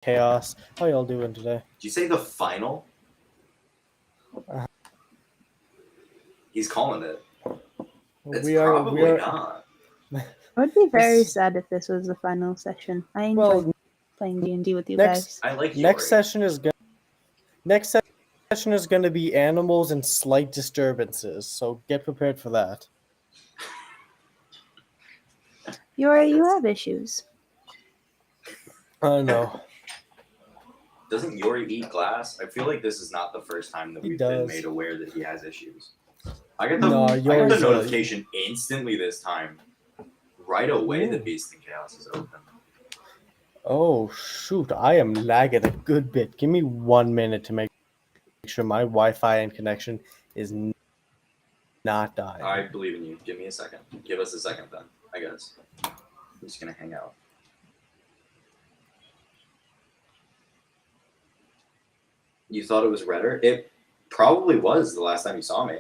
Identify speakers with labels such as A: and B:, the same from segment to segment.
A: Chaos. How y'all doing today?
B: Did you say the final?
A: Uh,
B: He's calling it. It's
A: we are.
B: probably not.
C: I would be very sad if this was the final session. I enjoy playing D&D with you guys.
B: I like
A: next
B: Yori.
A: session is going. Next session is going to be animals and slight disturbances. So get prepared for that.
C: Yori, you have issues.
A: I know.
B: Doesn't Yori eat glass? I feel like this is not the first time that
A: He
B: we've been
A: does.
B: made aware that he has issues. I got the,
A: No,
B: I got
A: Yori's
B: the notification instantly this time. Right away,
A: Ooh.
B: the Beast and Chaos is open.
A: Oh shoot! I am lagging a good bit. Give me 1 minute to make sure my Wi-Fi and connection is not dying.
B: I believe in you. Give me a second. Give us a second then, I guess. I'm just gonna hang out. You thought it was redder? It probably was the last time you saw me.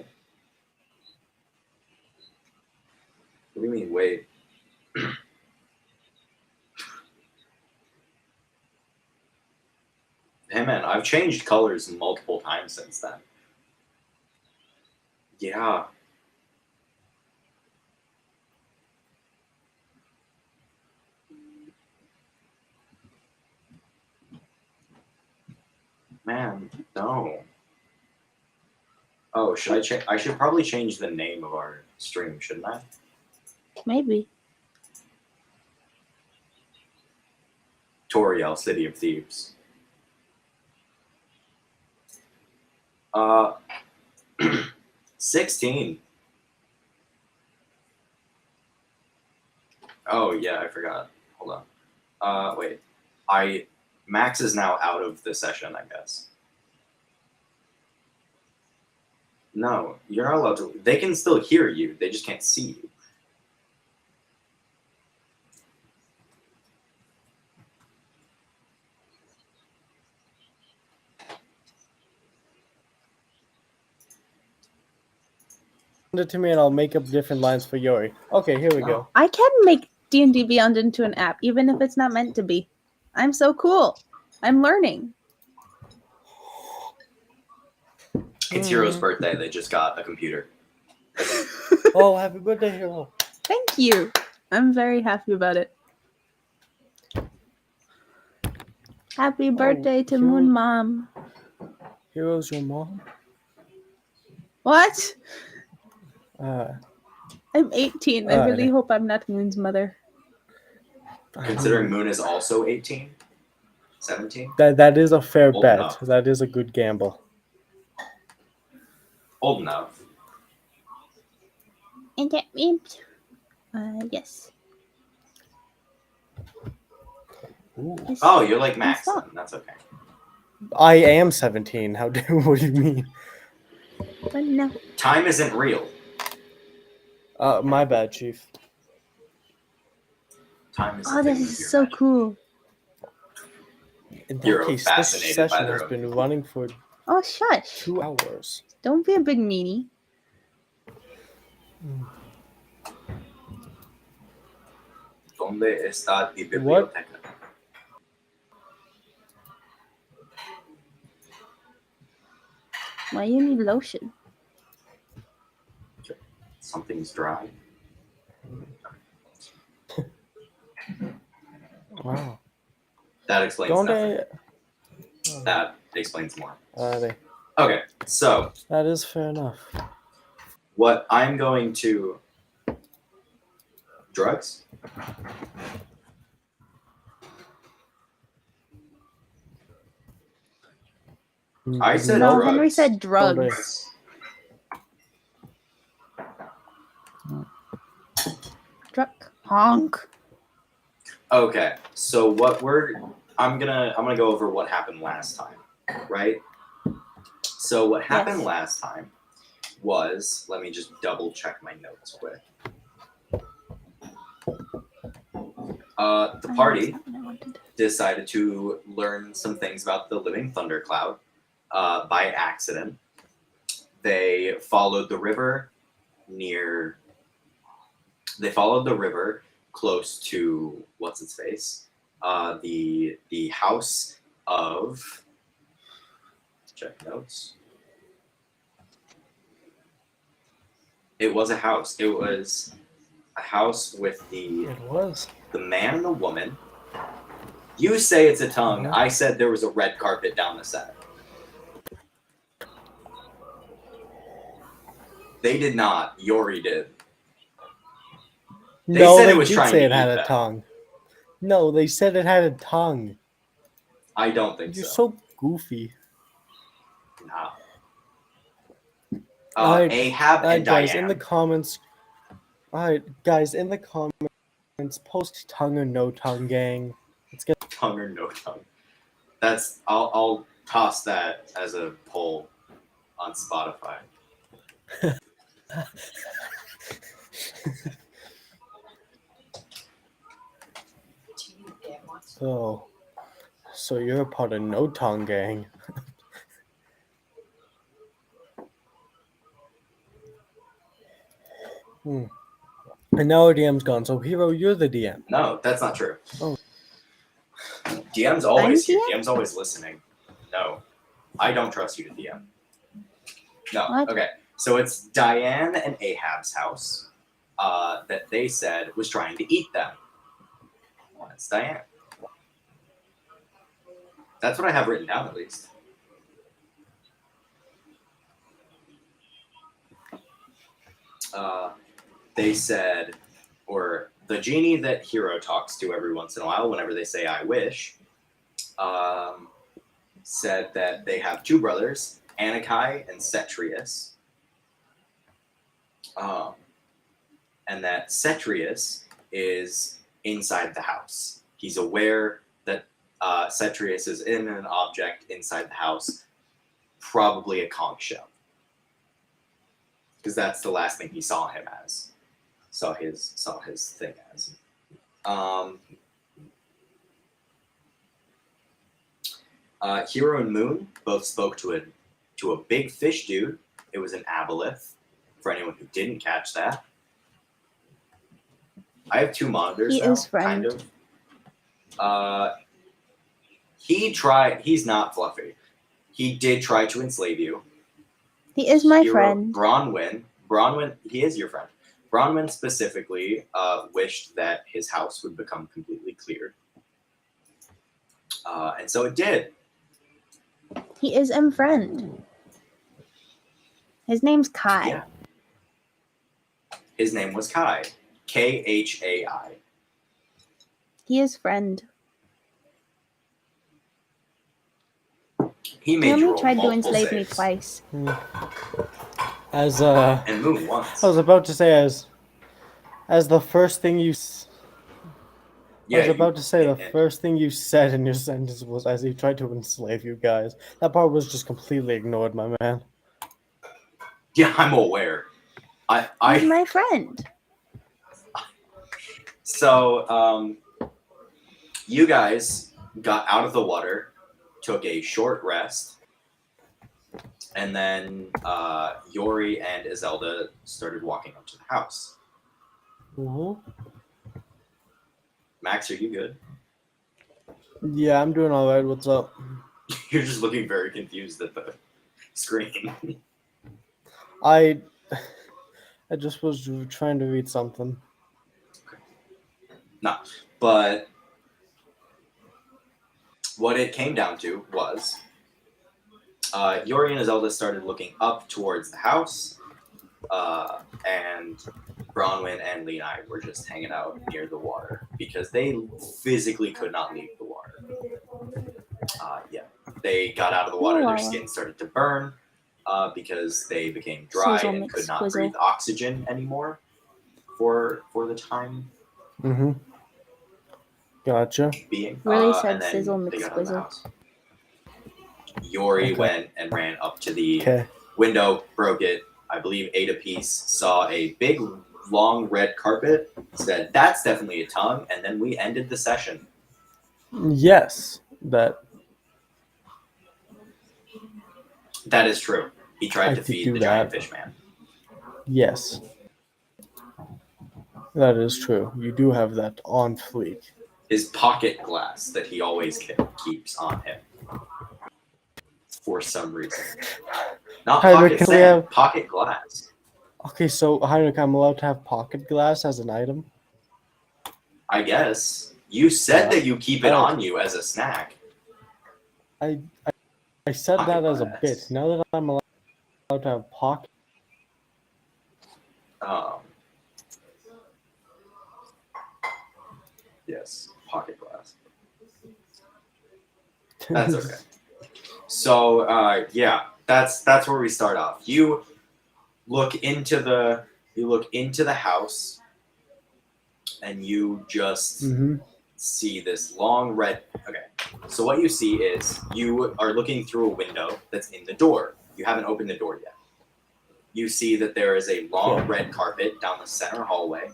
B: What do you mean, wait? Hey man, I've changed colors multiple times since then. Yeah. Man, no. Oh, should I change? I should probably change the name of our stream, shouldn't I?
C: Maybe.
B: Tauriel, City of Thieves. 16. Oh yeah, I forgot. Hold on. Wait. Max is now out of the session, I guess. No, you're not allowed to. They can still hear you. They just can't see you.
A: Send it to me and I'll make up different lines for Yori. Okay, here we go.
C: I can make D&D Beyond into an app, even if it's not meant to be. I'm so cool. I'm learning.
B: It's Hero's birthday. They just got a computer.
A: Oh, happy birthday, Hero.
C: Thank you. I'm very happy about it. Happy birthday to
A: Hero-
C: Moon Mom.
A: Hero's your mom?
C: What?
A: I'm
C: 18. I really hope I'm not Moon's mother.
B: Considering Moon is also 18? 17?
A: That is a fair
B: Old
A: bet.
B: enough.
A: That is a good gamble.
B: Old enough.
C: And that means, yes.
A: Ooh.
B: Oh, you're like Max then. That's okay.
A: I am 17. What do you mean?
C: But no.
B: Time isn't real.
A: My bad, Chief.
B: Time isn't
C: Oh, this is so cool.
A: In that
B: You're
A: case, this
B: fascinated by
A: session
B: the
A: has
B: room.
A: been running for
C: Oh, shush.
A: 2 hours.
C: Don't be a big meanie.
B: ¿Dónde está la biblioteca?
C: Why you need lotion?
B: Something's dry.
A: Wow.
B: That explains nothing. That explains more. Okay, so
A: that is fair enough.
B: What I'm going to drugs? I said
C: no,
B: drugs.
C: Henry said drugs. Truck honk.
B: Okay, so I'm gonna go over what happened last time, right? So what happened last time was, let me just double check my notes quick. The party decided to learn some things about the living thundercloud by accident. They followed the river close to what's its face, the house of, check notes. It was a house. It was a house with
A: It was.
B: the man and the woman. You say it's a tongue.
A: Mhm.
B: I said there was a red carpet down the center. They did not. Yori did. They
A: No,
B: said
A: they
B: it was
A: did
B: trying
A: say
B: to
A: it had
B: eat
A: a
B: them.
A: tongue. No, they said it had a tongue.
B: I don't think
A: You're
B: so.
A: so goofy.
B: Nah.
A: Alright,
B: Ahab and
A: guys,
B: Diane.
A: in the comments. Alright, guys, in the comments, post tongue or no tongue, gang. Let's get.
B: Tongue or no tongue. That's. I'll toss that as a poll on Spotify.
A: So you're a part of no tongue, gang. And now our DM's gone. So Hero, you're the DM.
B: No, that's not true.
A: Oh.
B: DM's always
C: I'm
B: here.
C: DM?
B: DM's always listening. No, I don't trust you to DM. No.
C: What?
B: Okay. So it's Diane and Ahab's house that they said was trying to eat them. Well, it's Diane. That's what I have written down, at least. They said, or the genie that Hero talks to every once in a while, whenever they say "I wish," said that they have two brothers, Anakai and Cetrius, and that Cetrius is inside the house. He's aware that Cetrius is in an object inside the house, probably a conch shell, because that's the last thing he saw him as. Saw his thing as. Hero and Moon both spoke to a big fish dude. It was an aboleth. For anyone who didn't catch that, I have two monitors
C: He
B: now.
C: is friend.
B: Kind of. He tried. He's not fluffy. He did try to enslave you.
C: He is my
B: Hero,
C: friend.
B: Bronwyn, he is your friend. Bronwyn specifically wished that his house would become completely cleared. And so it did.
C: He is my friend. His name's Kai.
B: Yeah. His name was Kai. Khai.
C: He is friend.
B: He
C: He
B: made you
C: only
B: roll
C: tried to
B: multiple
C: enslave me
B: saves.
C: twice.
A: As
B: And Moon once.
A: I was about to say, as the first thing you. I was about to say the first thing you said in your sentence was as he tried to enslave you guys. That part was just completely ignored, my man.
B: Yeah, I'm aware.
C: He's my friend.
B: So, you guys got out of the water, took a short rest, and then Yori and Izelda started walking up to the house.
A: Mm-hmm.
B: Max, are you good?
A: Yeah, I'm doing all right. What's up?
B: You're just looking very confused at the screen.
A: I just was trying to read something.
B: No, but what it came down to was Yori and Izelda started looking up towards the house, and Bronwyn and Leonai were just hanging out near the water because they physically could not leave the water. Yeah, they got out of the water, their skin started to burn because they became dry
C: Sizzle
B: and
C: mix
B: could not
C: squizzle.
B: breathe oxygen anymore for the time
A: Mm-hmm. Gotcha.
B: being.
C: Really said
B: and then
C: sizzle
B: they
C: mix
B: got out of the
C: squizzle.
B: house. Yori
A: Okay.
B: went and ran up to the
A: Okay.
B: window, broke it, I believe ate a piece, saw a big, long red carpet, said, "That's definitely a tongue," and then we ended the session.
A: Yes, that
B: That is true. He tried
A: I
B: to
A: could
B: feed
A: do
B: the giant
A: that.
B: fish man.
A: yes. That is true. You do have that on fleek.
B: his pocket glass that he always keeps on him for some reason. Not
A: Heinrich,
B: pocket
A: can we
B: sand,
A: have-
B: pocket glass.
A: Okay, so Heinrich, I'm allowed to have pocket glass as an item?
B: I guess. You said that you keep it
A: alright.
B: on you as a snack.
A: I said
B: Pocket
A: that as a
B: glass.
A: bit. Now that I'm allowed to have pocket,
B: Yes, pocket glass. That's okay. So yeah, that's where we start off. You look into the house, and you just see this long red. Okay, so what you see is you are looking through a window that's in the door. You haven't opened the door yet. You see that there is a long red carpet down the center hallway.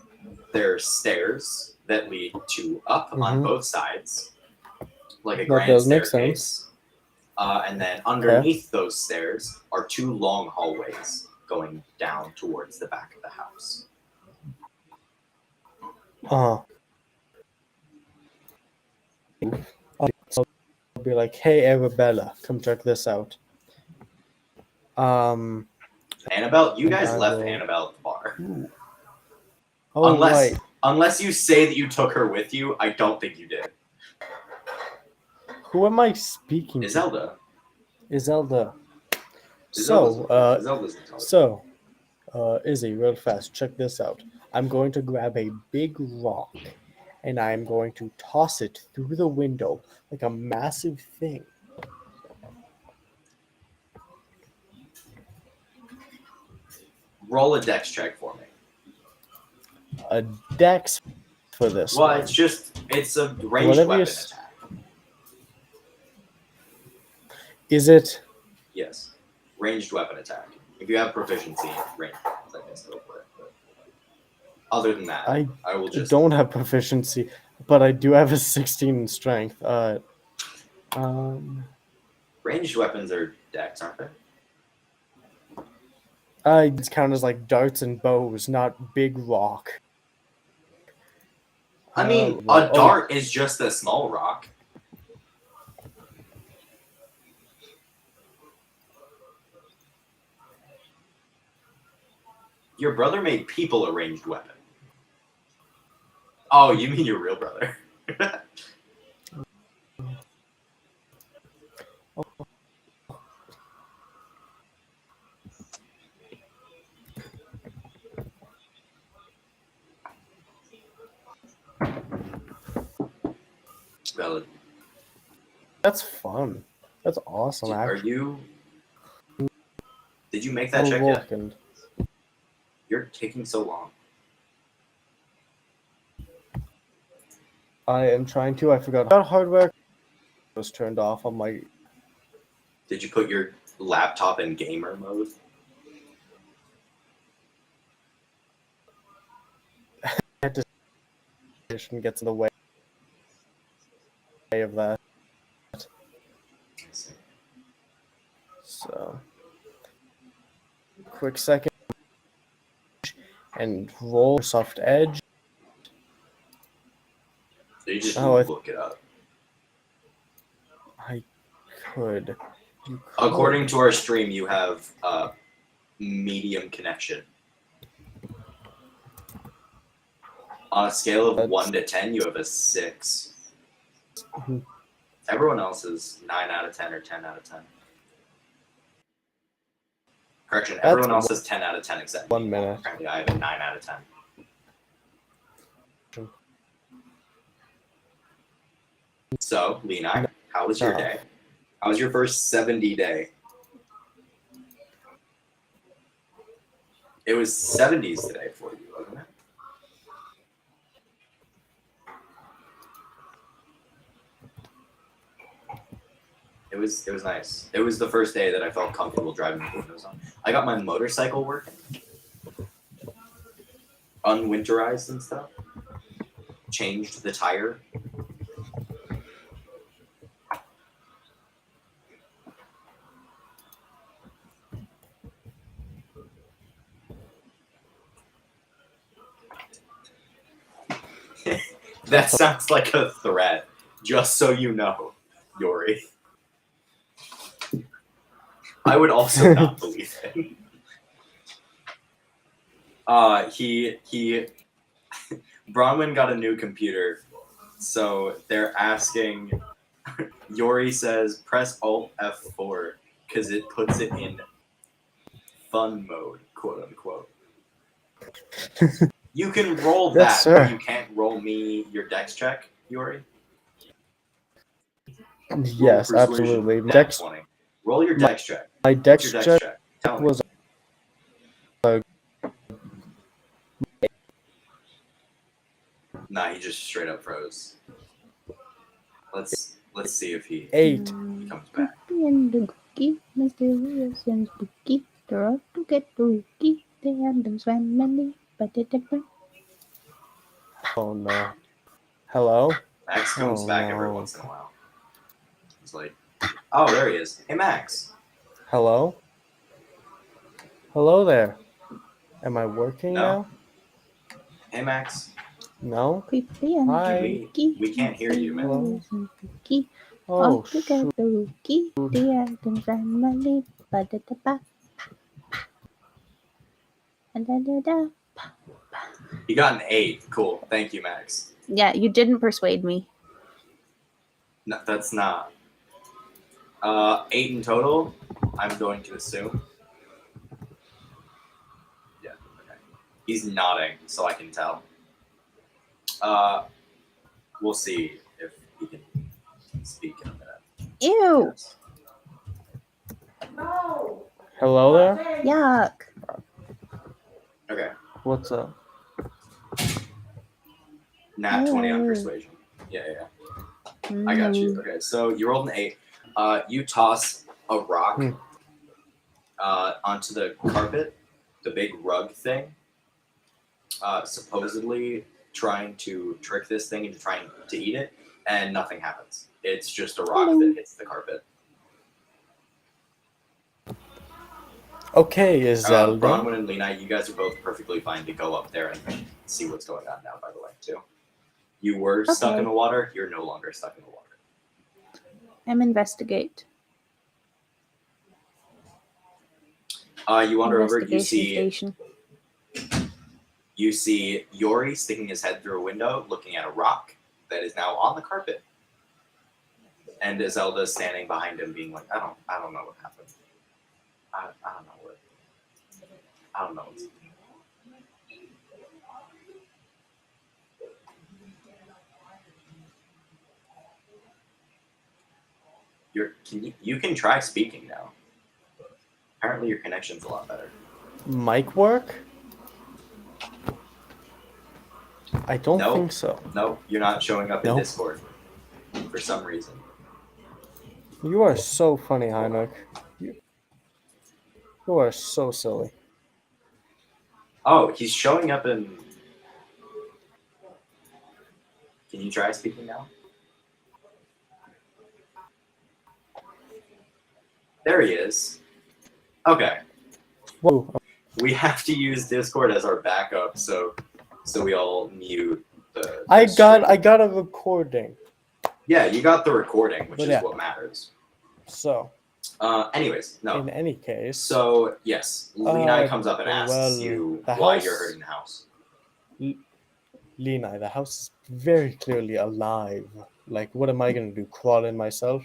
B: There are stairs that lead to up on both sides, like a grand
A: does make
B: staircase. And then underneath those stairs are two long hallways going down towards the back of the house.
A: So I'll be like, "Hey, Arabella, come check this out."
B: Annabelle, you guys
A: I
B: left
A: will-
B: Annabelle at the bar.
A: Oh,
B: unless
A: right.
B: unless you say that you took her with you, I don't think you did.
A: Who am I speaking to?
B: Iselda.
A: Iselda.
B: Iselda's intelligent.
A: So, Izzy, real fast, check this out. I'm going to grab a big rock, and I'm going to toss it through the window like a massive thing.
B: Roll a dex check for me.
A: A dex for this.
B: Well,
A: one.
B: it's a ranged
A: Whatever
B: weapon
A: you
B: attack.
A: Is it?
B: Yes. Ranged weapon attack. If you have proficiency in ranged weapons, I guess go for it. But other than that, I will just
A: don't have proficiency, but I do have a 16 in strength.
B: Ranged weapons are dex, aren't they?
A: It's count as like darts and bows, not big rock.
B: I mean, a dart is just a small rock. Your brother made people a ranged weapon. Oh, you mean your real brother? Well,
A: That's fun. That's awesome.
B: Did you make that check yet?
A: And
B: You're taking so long.
A: I am trying to. I forgot. That hardware was turned off on my.
B: Did you put your laptop in gamer mode?
A: Gets in the way of that. So, quick second, and roll soft edge.
B: So you just look it up.
A: I could.
B: According to our stream, you have medium connection. On a scale of 1 to 10, you have a 6. Everyone else is 9 out of 10 or 10 out of 10. Correction, everyone else is 10 out of 10 except
A: 1
B: me.
A: minute.
B: Apparently I have a 9 out of 10. So, Lena, how was your day? How was your first 70 day? It was 70s today for you, wasn't it? It was nice. It was the first day that I felt comfortable driving with windows on. I got my motorcycle working, unwinterized and stuff. Changed the tire. That sounds like a threat. Just so you know, Yori. I would also not believe him. Bronwyn got a new computer, so they're asking. Yori says press Alt F4 because it puts it in fun mode, quote unquote. You can roll that,
A: Yes, sir.
B: but you can't roll me your dex check, Yori.
A: Yes,
B: Roll persuasion,
A: absolutely.
B: nat
A: Dex.
B: 20. Roll your dex check.
A: My
B: What's
A: dex
B: your dex
A: check
B: check? Tell me.
A: was
B: Nah, he just straight up froze. Let's see if he
A: 8.
B: comes back.
C: And the cookie, mysterious and spooky. They're out to get the rookie. They had them family, but they different.
A: Oh no. Hello?
B: Max comes
A: Oh,
B: back every
A: no.
B: once in a while. He's like, oh, there he is. Hey, Max.
A: Hello? Hello there. Am I working
B: No.
A: now?
B: Hey, Max.
A: No?
C: Creepy and
A: Hi.
C: spooky.
B: We can't hear you, man.
A: Hello?
C: Mysterious and spooky.
A: Oh,
C: Out to get the rookie. They had them family, but they different. And da.
B: He got an 8. Cool. Thank you, Max.
C: Yeah, you didn't persuade me.
B: No, that's not. 8 in total, I'm going to assume. Yeah, okay. He's nodding, so I can tell. We'll see if he can speak in a minute.
C: Ew.
B: Yes.
A: hello there?
C: Yuck.
B: Okay.
A: What's up?
B: Nat 20 on
C: Ew.
B: persuasion. Yeah. I got you. Okay, so you rolled an 8. You toss a rock onto the carpet, the big rug thing, supposedly trying to trick this thing into trying to eat it, and nothing happens. It's just a rock that hits the carpet.
A: Okay, Zelda.
B: Bronwyn and Lena, you guys are both perfectly fine to go up there and see what's going on now, by the way, too. You were stuck
C: Okay.
B: in the water. You're no longer stuck in the water.
C: I'm investigate.
B: You wander over.
C: Investigation station.
B: You see Yori sticking his head through a window, looking at a rock that is now on the carpet, and Zelda standing behind him, being like, "I don't know what happened. I don't know what. I don't know what's." You can try speaking now. Apparently, your connection's a lot better.
A: Mic work? I don't
B: Nope.
A: think so.
B: No, you're not showing up in
A: Nope.
B: Discord for some reason.
A: You are so funny, Heineck. You are so silly.
B: Oh, he's showing up in. Can you try speaking now? There he is. Okay.
A: Whoa.
B: We have to use Discord as our backup, so we all mute the
A: I
B: stream.
A: got a recording.
B: Yeah, you got the recording, which
A: But
B: is
A: yeah.
B: what matters.
A: So,
B: Anyways, no.
A: in any case.
B: So, yes, Lena comes up and asks you why you're hurting the house.
A: Lena, the house is very clearly alive. Like, what am I going to do? Crawl in myself?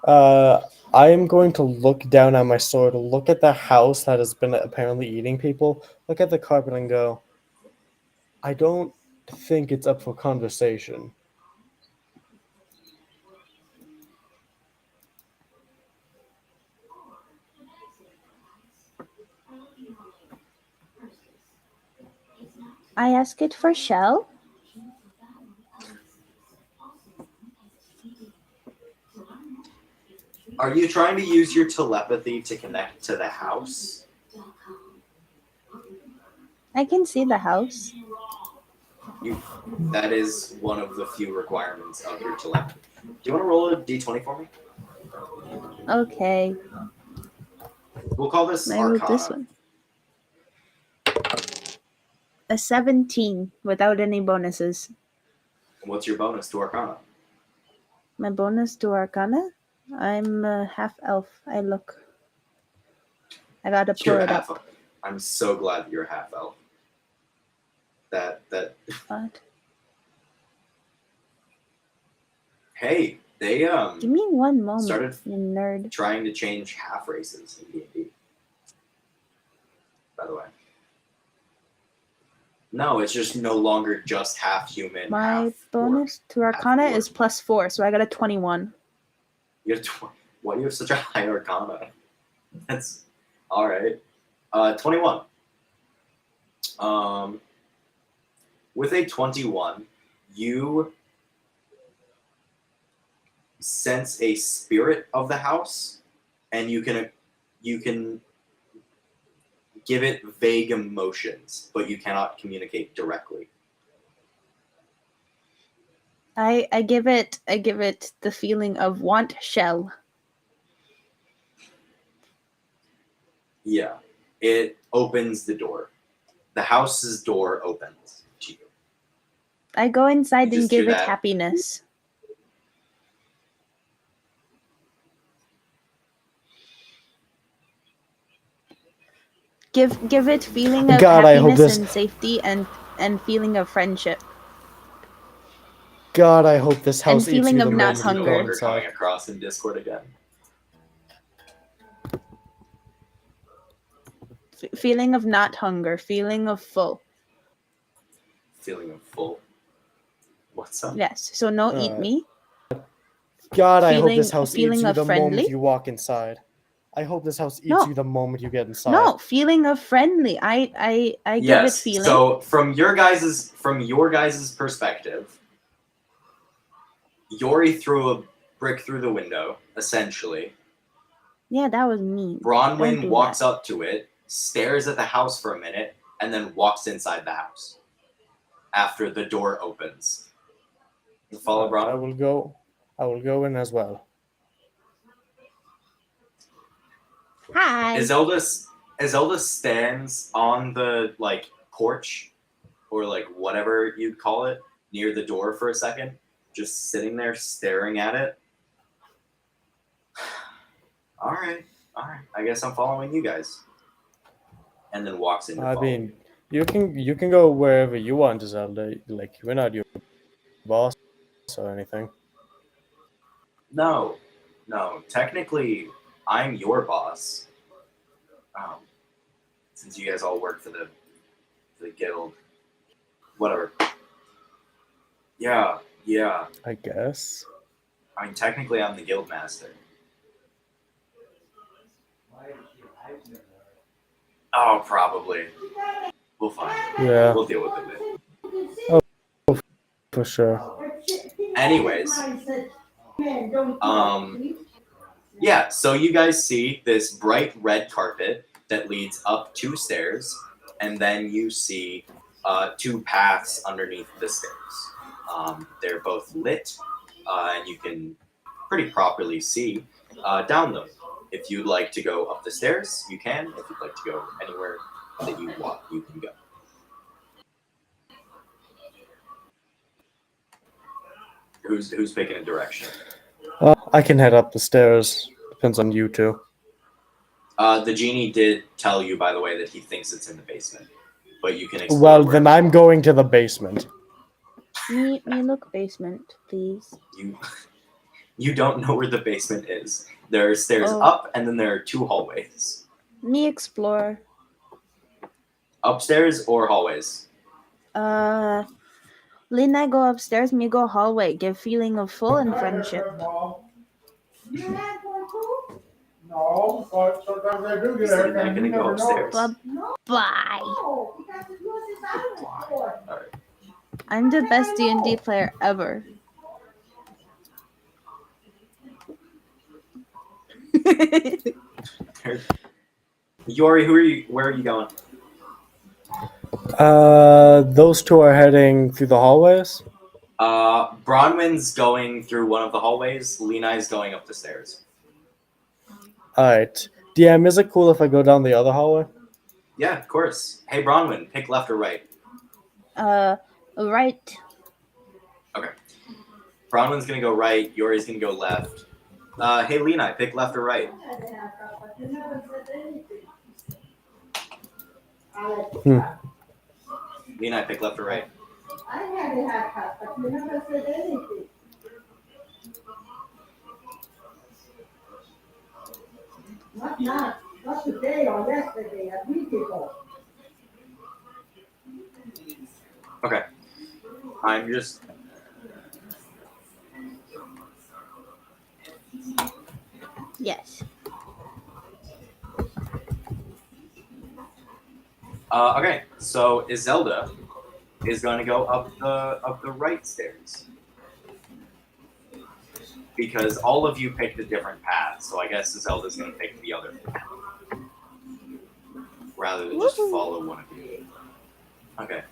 A: I am going to look down at my sword, look at the house that has been apparently eating people, look at the carpet and go, I don't think it's up for conversation.
C: I ask it for shell.
B: Are you trying to use your telepathy to connect to the house?
C: I can see the house.
B: That is one of the few requirements of your telepathy. you want to roll a d20 for me?
C: Okay.
B: We'll call this
C: I wrote
B: Arcana.
C: this one. A 17 without any bonuses.
B: What's your bonus to Arcana?
C: My bonus to Arcana? I'm half elf. I gotta pull
B: You're
C: it
B: half
C: up.
B: elf. I'm so glad that you're half elf. That.
C: What?
B: Hey, they
C: Give me one moment,
B: started
C: you nerd.
B: trying to change half races in D&D. By the way. No, it's just no longer just half human.
C: My
B: half
C: bonus
B: orc,
C: to Arcana
B: half
C: is
B: orc.
C: +4, so I got a 21.
B: You have why do you have such a high Arcana? That's all right. 21. With a 21, you sense a spirit of the house, and you can give it vague emotions, but you cannot communicate directly.
C: I give it the feeling of want shell.
B: Yeah, it opens the door. The house's door opens to you.
C: I go inside
B: You
C: and
B: just hear
C: give it
B: that.
C: happiness. Give it feeling of
A: God, I hope
C: happiness
A: this-
C: and safety and feeling of friendship.
A: God, I hope this house eats
C: feeling
A: you
C: of
A: the
C: not
A: moment you
B: No
A: go
C: hunger.
B: longer coming
A: inside.
B: across in Discord again.
C: Feeling of not hunger, feeling of full.
B: Feeling of full. What's up?
C: Yes, so no eat me.
A: God, I hope this
C: Feeling-
A: house eats
C: feeling
A: you
C: of
A: the moment
C: friendly?
A: you walk inside. I hope this house eats
C: No.
A: you the moment you get inside.
C: No, feeling of friendly. I give it
B: Yes.
C: feeling.
B: So from your guys' perspective, Yori threw a brick through the window, essentially.
C: Yeah, that was mean. Don't
B: Bronwyn
C: do
B: walks
C: that.
B: up to it, stares at the house for a minute, and then walks inside the house. After the door opens. You follow
A: I
B: Bronwyn?
A: will go in as well.
C: Hi.
B: Iselda stands on the porch or whatever you'd call it near the door for a second, just sitting there staring at it. All right. I guess I'm following you guys. And then walks in.
A: I mean, you can go wherever you want, Zelda. Like, we're not your boss or anything.
B: No. Technically, I'm your boss. Since you guys all work for the guild. Whatever. Yeah.
A: I guess.
B: I mean, technically, I'm the guild master. Oh, probably. We'll find it.
A: Yeah.
B: We'll deal with it.
A: For sure.
B: Anyways, yeah. So you guys see this bright red carpet that leads up 2 stairs, and then you see 2 paths underneath the stairs. They're both lit, and you can pretty properly see down them. If you'd like to go up the stairs, you can. If you'd like to go anywhere that you want, you can go. Who's picking a direction?
A: I can head up the stairs. Depends on you two.
B: The genie did tell you, by the way, that he thinks it's in the basement, but you can explore.
A: Well,
B: wherever
A: then
B: you
A: I'm
B: want.
A: going to the basement.
C: Me look basement, please.
B: You don't know where the basement is. There are stairs
C: Oh.
B: up, and then there are 2 hallways.
C: Me explore.
B: Upstairs or hallways?
C: Lynn, I go upstairs, me go hallway. Give feeling of full and friendship.
D: No, but sometimes I do
B: Is
D: get
B: Lena gonna go upstairs?
C: Bye.
B: Alright.
C: I'm the best D&D player ever.
B: Yori, where are you going?
A: Those two are heading through the hallways.
B: Bronwyn's going through one of the hallways. Lena's going up the stairs.
A: Alright. DM, is it cool if I go down the other hallway?
B: Yeah, of course. Hey, Bronwyn, pick left or right.
C: Right.
B: Bronwyn's gonna go right. Yori's gonna go left. Hey, Lena, pick left or right. Lena, pick left or right.
D: I had a haircut, but you never said anything. Not today or yesterday, a week ago.
B: Okay. I'm just.
C: Yes.
B: Okay, so Iselda is going to go up the right stairs because all of you picked a different path. So I guess Iselda's going to pick the other path rather than just follow one of you. Okay.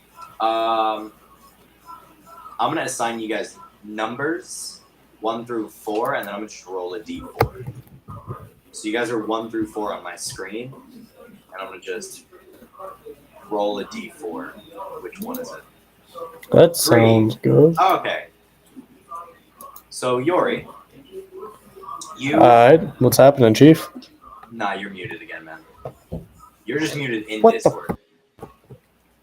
B: I'm going to assign you guys numbers 1 through 4, and then I'm going to just roll a d4. So you guys are 1 through 4 on my screen, and I'm going to just roll a d4. Which one is it?
A: That sounds good.
B: Okay. So Yori, you.
A: Alright, what's happening, Chief?
B: Nah, you're muted again, man. You're just muted in
A: What the-
B: Discord.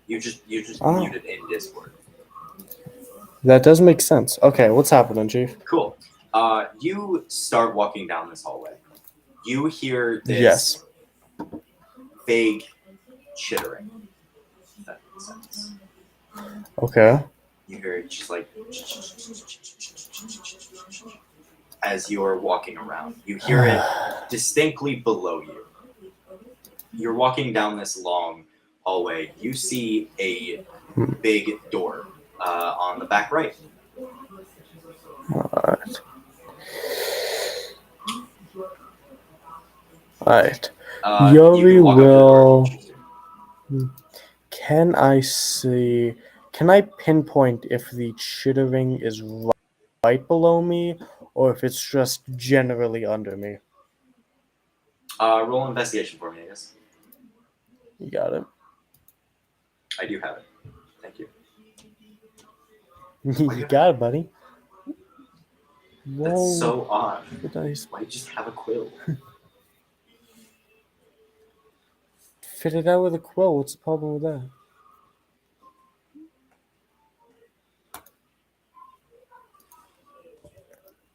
B: You just muted in Discord.
A: That does make sense. Okay, what's happening, Chief?
B: Cool. You start walking down this hallway. You hear this
A: Yes.
B: vague chittering. If that makes sense.
A: Okay.
B: You hear it just like as you're walking around. You hear it distinctly below you. You're walking down this long hallway. You see a big door on the back right.
A: Alright. Alright.
B: You
A: Yori
B: can walk up to the door if you choose to.
A: Can I see? Can I pinpoint if the chittering is right below me, or if it's just generally under me?
B: Roll investigation for me, I guess.
A: You got it.
B: I do have it. Thank you.
A: You got it, buddy.
B: That's so odd.
A: The dice.
B: Why do you just have a quill?
A: Fit it out with a quill. What's the problem with that?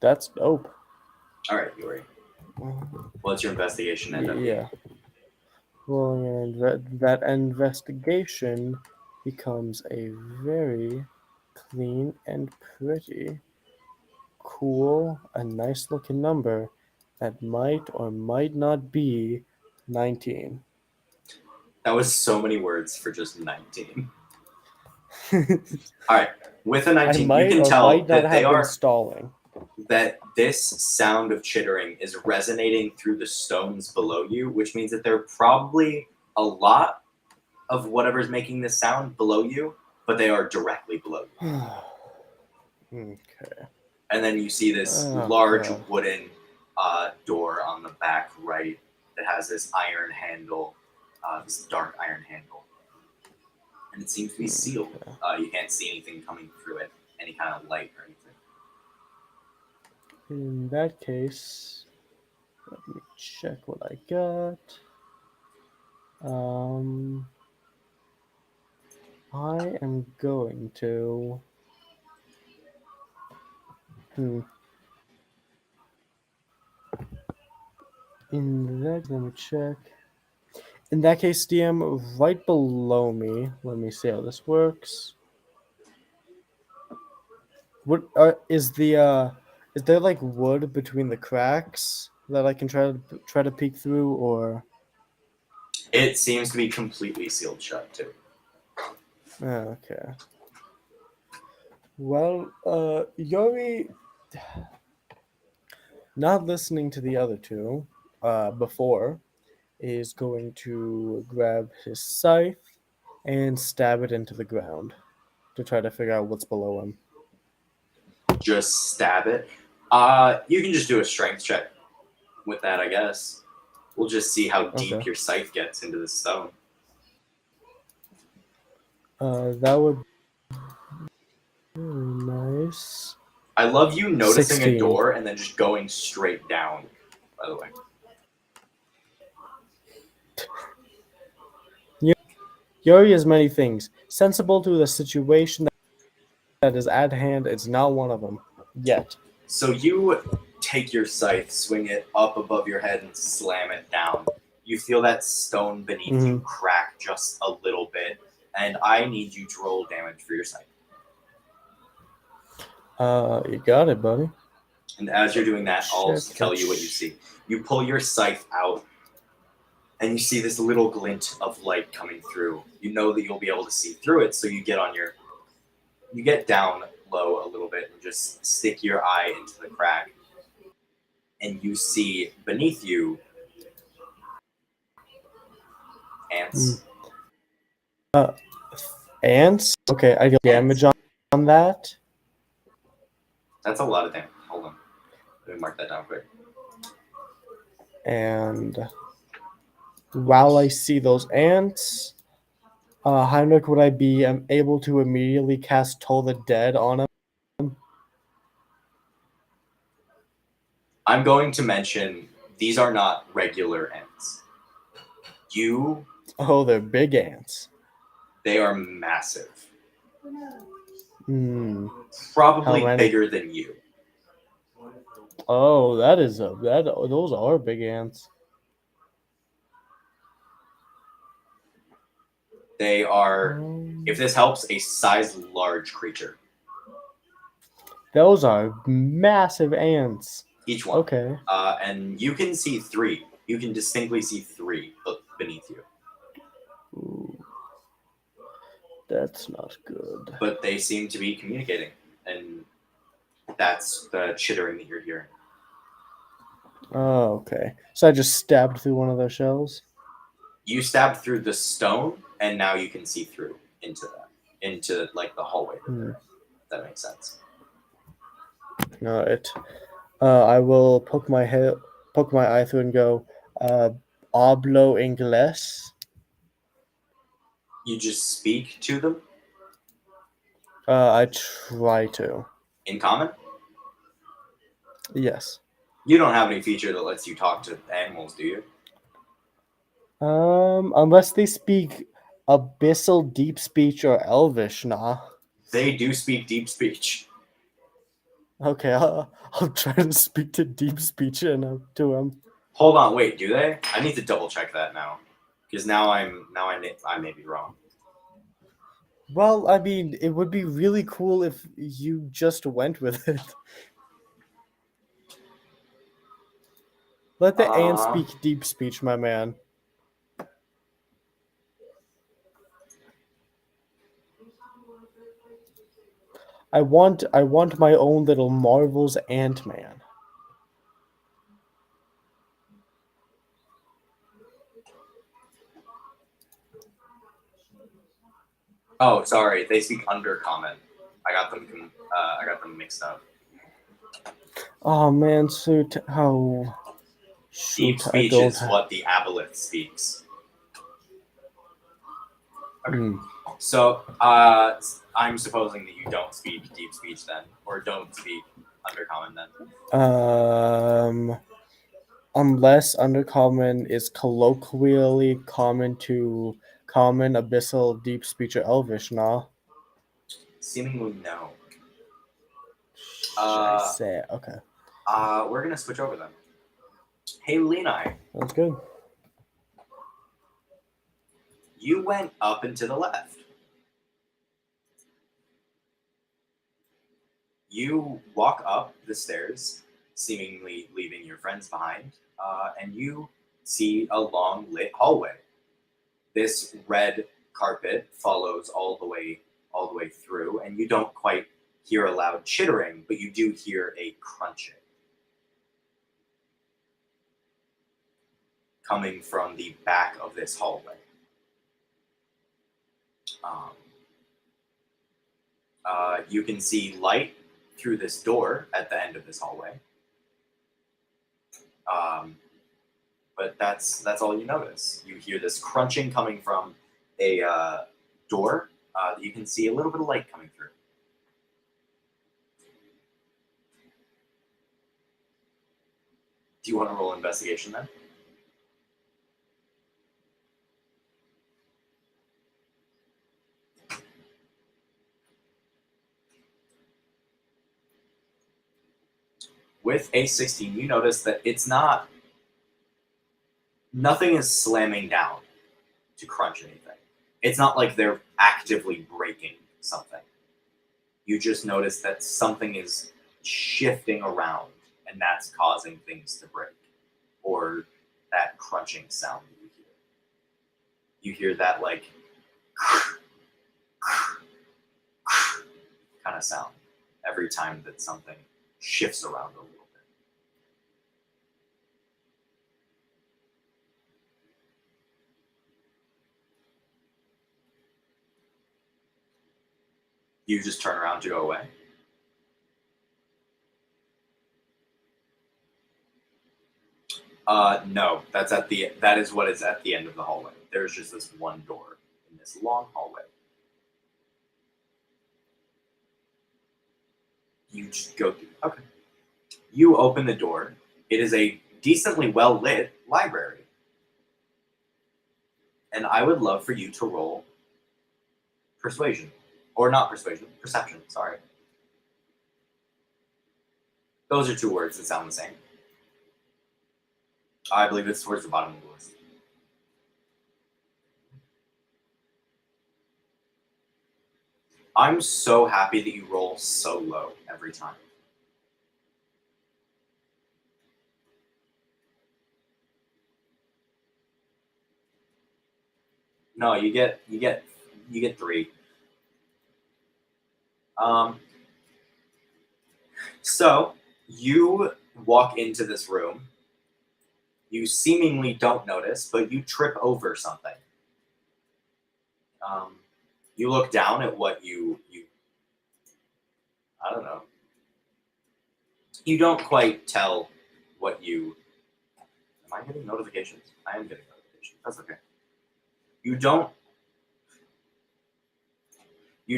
A: That's dope.
B: All right, Yori. What's your investigation end up being?
A: Yeah. Well, and that investigation becomes a very clean and pretty, cool, a nice looking number that might or might not be 19.
B: That was so many words for just 19. All right, with a
A: I
B: 19, you
A: might
B: can
A: or
B: tell
A: might not
B: that they
A: have been
B: are
A: stalling.
B: that this sound of chittering is resonating through the stones below you, which means that there are probably a lot of whatever's making this sound below you, but they are directly below you.
A: Okay.
B: And then you see this large wooden door on the back right that has this iron handle, this dark iron handle. And it seems to be sealed. You can't see anything coming through it, any kind of light or anything.
A: In that case, let me check what I got. I am going to. In that, let me check. In that case, DM, right below me. Let me see how this works. What is the? Is there like wood between the cracks that I can try to peek through, or?
B: It seems to be completely sealed shut too.
A: Okay. Well, Yori, not listening to the other two, before, is going to grab his scythe and stab it into the ground to try to figure out what's below him.
B: just stab it. You can just do a strength check with that, I guess. We'll just see how deep
A: Okay.
B: your scythe gets into the stone.
A: That would be nice.
B: I love you noticing
A: 16.
B: a door and then just going straight down, by the way.
A: Yuri is many things. Sensible to the situation that is at hand, it's not one of them. Yet.
B: So you take your scythe, swing it up above your head, and slam it down. You feel that stone beneath you crack just a little bit, and I need you to roll damage for your scythe.
A: You got it, buddy.
B: And as you're doing that, I'll
A: Check
B: tell
A: that
B: you what you see. You pull your scythe out, and you see this little glint of light coming through. You know that you'll be able to see through it, so you get down low a little bit and just stick your eye into the crack, and you see beneath you ants.
A: Ants? Okay, I deal damage on that.
B: That's a lot of damage. Hold on. Let me mark that down quick.
A: And while I see those ants, Heinrich, would I be able to immediately cast Toll the Dead on him?
B: I'm going to mention these are not regular ants.
A: Oh, they're big ants.
B: They are massive. Probably bigger than you.
A: Oh, those are big ants.
B: They are, if this helps, a size large creature.
A: Those are massive ants.
B: Each one.
A: Okay.
B: And you can see 3. You can distinctly see 3 beneath you.
A: Ooh. That's not good.
B: But they seem to be communicating, and that's the chittering that you're hearing.
A: Oh, okay. So I just stabbed through one of their shells?
B: You stabbed through the stone, and now you can see through into like the hallway. If that makes sense.
A: All right. I will poke my eye through and go, hablo inglés.
B: You just speak to them?
A: I try to.
B: In common?
A: Yes.
B: You don't have any feature that lets you talk to animals, do you?
A: Unless they speak abyssal deep speech or elvish, nah.
B: They do speak deep speech.
A: Okay, I'll try to speak to deep speech to him.
B: Hold on, wait, do they? I need to double check that now, because now I may be wrong.
A: Well, I mean, it would be really cool if you just went with it. Let the ant speak deep speech, my man. I want my own little Marvel's Ant-Man.
B: Oh, sorry, they speak undercommon. I got them mixed up.
A: Oh man, shoot!
B: Deep speech is what the aboleth speaks. Okay. So, I'm supposing that you don't speak deep speech then, or don't speak undercommon then.
A: Unless undercommon is colloquially common to common, abyssal, deep speech, or elvish, nah.
B: Seemingly no.
A: I say it. Okay.
B: We're gonna switch over then. Hey, Lenai.
A: That's good.
B: You went up and to the left. You walk up the stairs, seemingly leaving your friends behind, and you see a long lit hallway. This red carpet follows all the way through, and you don't quite hear a loud chittering, but you do hear a crunching coming from the back of this hallway. You can see light through this door at the end of this hallway. But that's all you notice. You hear this crunching coming from a door that you can see a little bit of light coming through. Do you want to roll investigation then? With a 16, you notice that nothing is slamming down to crunch anything. It's not like they're actively breaking something. You just notice that something is shifting around, and that's causing things to break, or that crunching sound that you hear. You hear that like kind of sound every time that something shifts around a little bit. You just turn around to go away. No, that is what is at the end of the hallway. There's just this one door in this long hallway. You just go through. Okay. You open the door. It is a decently well lit library. And I would love for you to roll persuasion. Or not persuasion, perception, sorry. Those are two words that sound the same. I believe it's towards the bottom of the list. I'm so happy that you roll so low every time. No, you get 3. So you walk into this room. You seemingly don't notice, but you trip over something. You look down at what you I don't know. You don't quite tell what you. Am I getting notifications? I am getting notifications. That's okay. You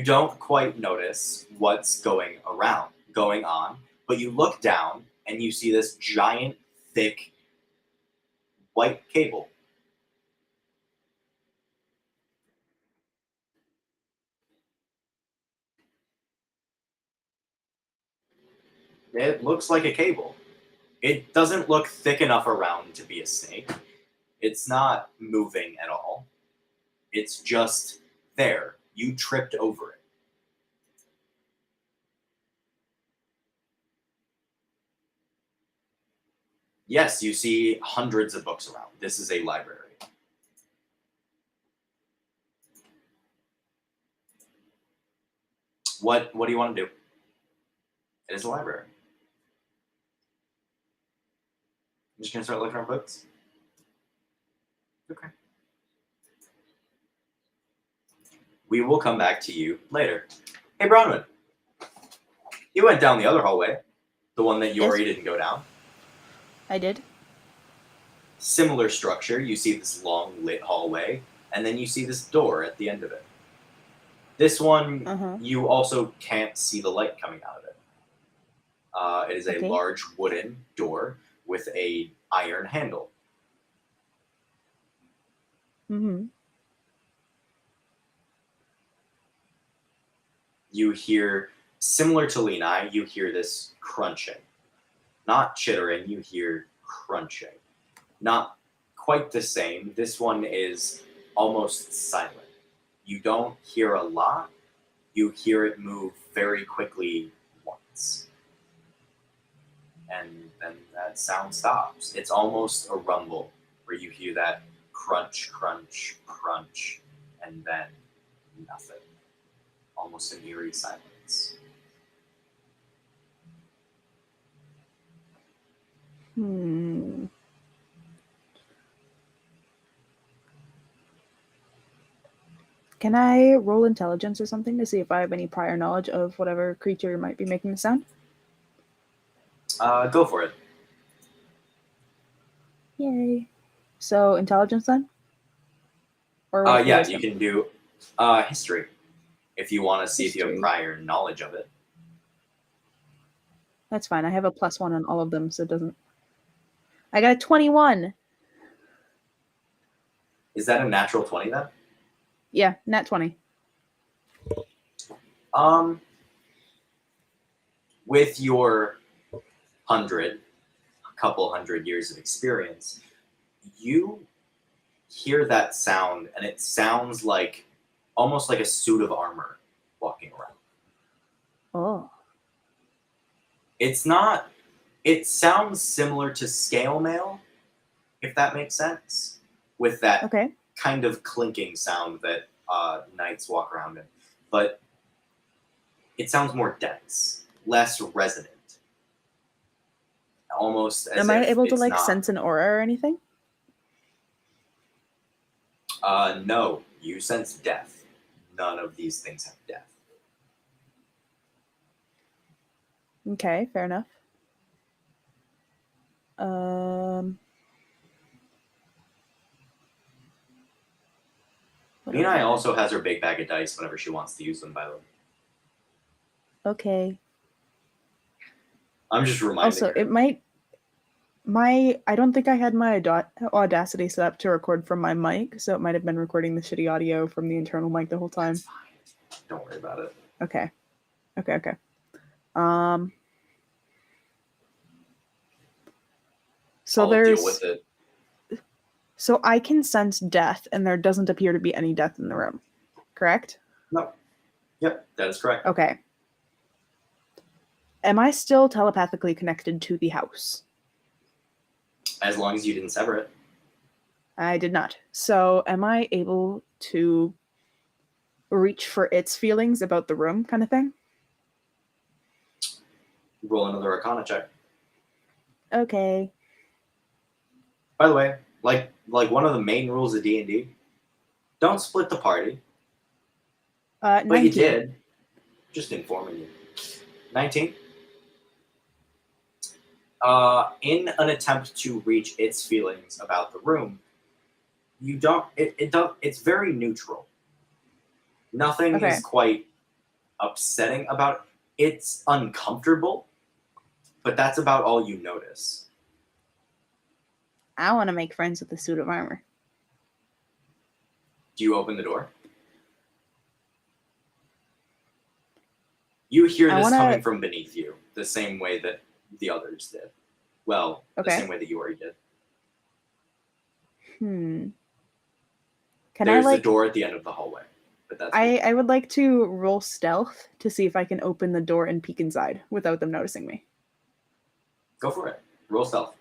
B: don't quite notice what's going on, but you look down and you see this giant, thick, white cable. It looks like a cable. It doesn't look thick enough around to be a snake. It's not moving at all. It's just there. You tripped over it. Yes, you see hundreds of books around. This is a library. What do you want to do? It is a library. I'm just gonna start looking at books. Okay. We will come back to you later. Hey, Bronwyn. You went down the other hallway, the one that Yori didn't go down.
C: I did.
B: Similar structure. You see this long lit hallway, and then you see this door at the end of it. This one, you also can't see the light coming out of it. It is a large wooden door with a iron handle. You hear, similar to Lenai, you hear this crunching. Not chittering, you hear crunching. Not quite the same. This one is almost silent. You don't hear a lot. You hear it move very quickly once. And then that sound stops. It's almost a rumble where you hear that crunch, crunch, crunch, and then nothing. Almost an eerie silence.
C: Can I roll intelligence or something to see if I have any prior knowledge of whatever creature might be making the sound?
B: Go for it.
C: Yay. So intelligence then? Or
B: Yeah,
C: wisdom?
B: you can do history if you want to see if you have
C: History.
B: prior knowledge of it.
C: That's fine. I have a +1 on all of them, so it doesn't. I got a 21.
B: Is that a natural 20 then?
C: Yeah, nat 20.
B: With your couple hundred years of experience, you hear that sound, and it sounds like almost like a suit of armor walking around.
C: Oh.
B: It's not. It sounds similar to scale mail, if that makes sense, with that
C: Okay.
B: kind of clinking sound that knights walk around in, but it sounds more dense, less resonant. Almost as
C: Am
B: if
C: I able to
B: it's
C: like
B: not.
C: sense an aura or anything?
B: No, you sense death. None of these things have death.
C: Okay, fair enough. What do
B: Nina
C: I-
B: also has her big bag of dice whenever she wants to use them, by the way.
C: Okay.
B: I'm just reminding
C: Also,
B: her.
C: it might. I don't think I had my Audacity set up to record from my mic, so it might have been recording the shitty audio from the internal mic the whole time.
B: That's fine. Don't worry about it.
C: Okay. So
B: I'll
C: there's
B: deal with it.
C: so I can sense death, and there doesn't appear to be any death in the room. Correct?
B: No. Yep, that is correct.
C: Okay. Am I still telepathically connected to the house?
B: As long as you didn't sever it.
C: I did not. So am I able to reach for its feelings about the room, kind of thing?
B: Roll another Arcana check.
C: Okay.
B: By the way, like one of the main rules of D&D, don't split the party. But
C: 19.
B: you did. Just informing you. 19. In an attempt to reach its feelings about the room, you don't. It's very neutral. Nothing
C: Okay.
B: is quite upsetting about it. It's uncomfortable, but that's about all you notice.
C: I want to make friends with the suit of armor.
B: Do you open the door? You hear this coming from beneath you, the same way that the others did. Well,
C: Okay.
B: the same way that you already did.
C: Can
B: There's
C: I
B: the door at the end of the hallway. But that's
C: I would like to roll stealth to see if I can open the door and peek inside without them noticing me.
B: Go for it. Roll stealth.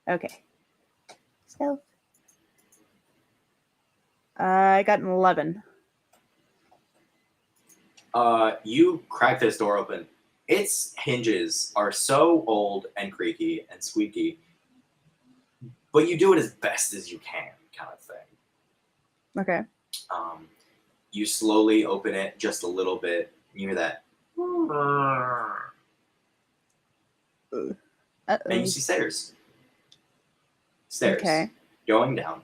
C: Okay. Stealth. I got an 11.
B: You crack this door open. Its hinges are so old and creaky and squeaky, but you do it as best as you can, kind of thing.
C: Okay.
B: You slowly open it just a little bit. You hear that. And you see stairs.
C: Okay.
B: Going down.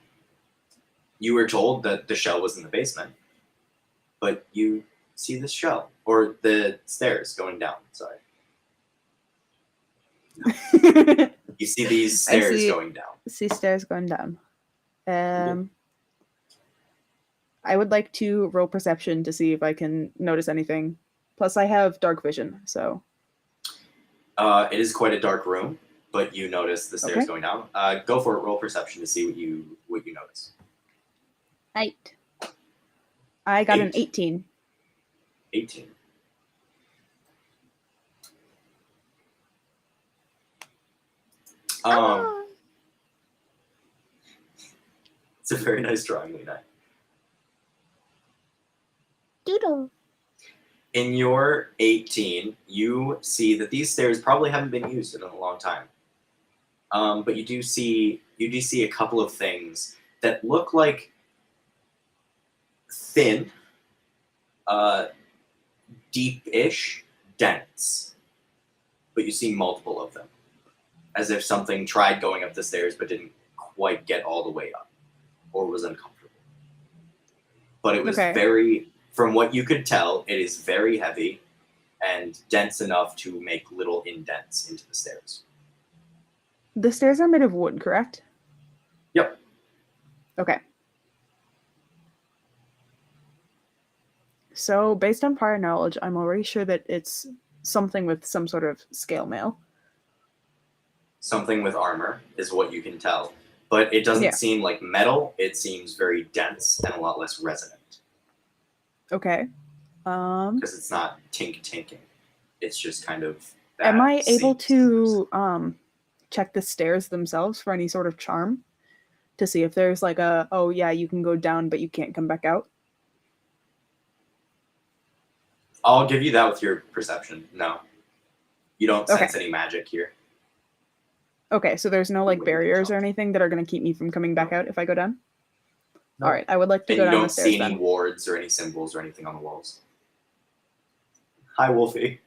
B: You were told that the shell was in the basement, but you see the shell, or the stairs going down, sorry. You see these stairs going down.
C: See stairs going down. I would like to roll perception to see if I can notice anything. Plus, I have dark vision, so.
B: It is quite a dark room, but you notice the stairs going down. Go for it. Roll perception to see what you notice.
C: 8. I got an 18.
B: 18. It's a very nice drawing, Lena.
C: Doodle.
B: In your 18, you see that these stairs probably haven't been used in a long time. But you do see a couple of things that look like thin, deep-ish, dense. But you see multiple of them. As if something tried going up the stairs but didn't quite get all the way up. Or was uncomfortable. But it was very, from what you could tell, it is very heavy and dense enough to make little indents into the stairs.
C: The stairs are made of wood, correct?
B: Yep.
C: Okay. So, based on prior knowledge, I'm already sure that it's something with some sort of scale mail.
B: Something with armor is what you can tell. But it doesn't seem like metal. It seems very dense and a lot less resonant.
C: Okay.
B: Because it's not tinking. It's just kind of...
C: Am I able to check the stairs themselves for any sort of charm? To see if there's like a, oh yeah, you can go down, but you can't come back out?
B: I'll give you that with your perception. No. You don't sense any magic here.
C: Okay, so there's no like barriers or anything that are going to keep me from coming back out if I go down? No. All right, I would like to go down the stairs.
B: And you don't see any wards or any symbols or anything on the walls. Hi, Wolfie.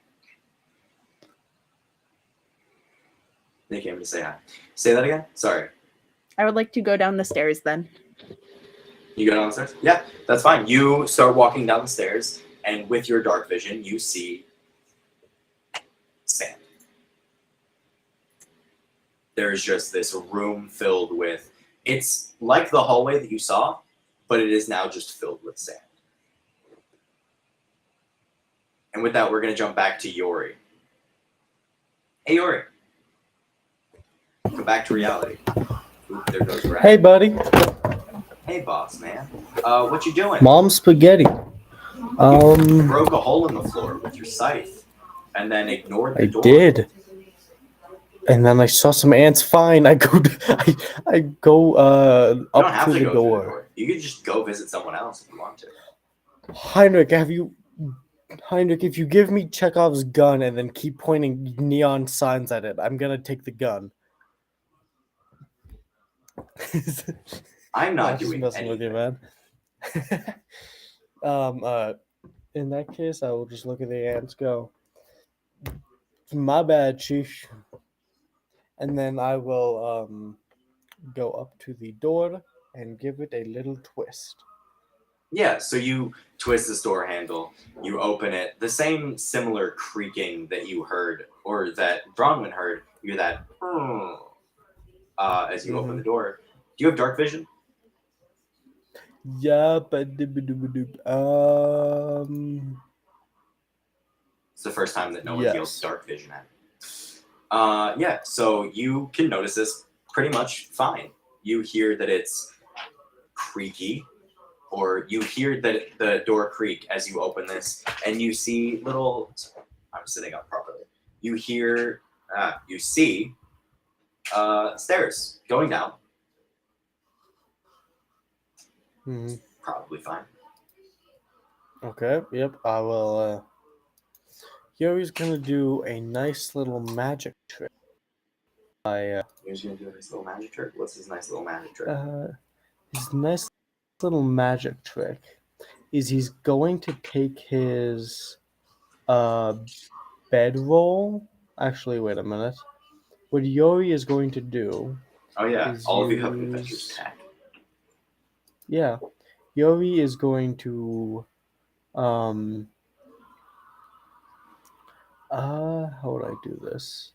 B: They came to say hi. Say that again? Sorry.
C: I would like to go down the stairs then.
B: You go down the stairs? Yeah, that's fine. You start walking down the stairs, and with your dark vision, you see sand. There's just this room filled with, it's like the hallway that you saw, but it is now just filled with sand. And with that, we're going to jump back to Yori. Hey, Yori. Come back to reality. Oop, there goes Brad.
A: Hey, buddy.
B: Hey, boss, man. What you doing?
A: Mom spaghetti.
B: You broke a hole in the floor with your scythe, and then ignored the door.
A: I did. And then I saw some ants. Fine, I go up to the door.
B: You could just go visit someone else if you want to.
A: Heinrich, if you give me Chekhov's gun and then keep pointing neon signs at it, I'm gonna take the gun.
B: I'm not doing
A: messing
B: anything.
A: with you, man. In that case, I will just look at the ants. Go. My bad, chief. And then I will go up to the door and give it a little twist.
B: Yeah, so you twist this door handle, you open it, the same similar creaking that you heard, or that Bronwyn heard, you hear that as you open the door. Do you have dark vision?
A: Yeah, but
B: It's the first time that no one feels dark vision at it. Yeah, so you can notice this pretty much fine. You hear that it's creaky, or you hear that the door creak as you open this, and you see little... I'm sitting up properly. You hear... you see stairs going down.
A: Mm-hmm.
B: Probably fine.
A: Okay, yep, I will... Yori's gonna do a nice little magic trick.
B: He's gonna do a nice little magic trick? What's his nice little magic trick?
A: His nice little magic trick is he's going to take his bedroll. Actually, wait a minute. What Yori is going to do...
B: Oh yeah, all of you have adventures tag.
A: Yeah, Yori is going to how would I do this?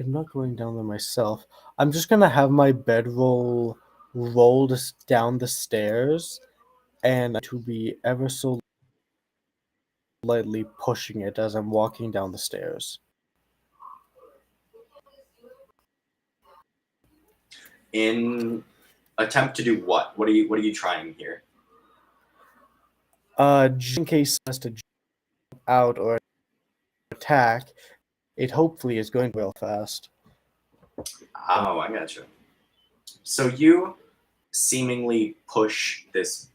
A: I'm not going down there myself. I'm just gonna have my bedroll rolled down the stairs and to be ever so lightly pushing it as I'm walking down the stairs.
B: In attempt to do what? What are you trying here?
A: Just in case it has to jump out or attack, it hopefully is going real fast.
B: Oh, I gotcha. So you seemingly push this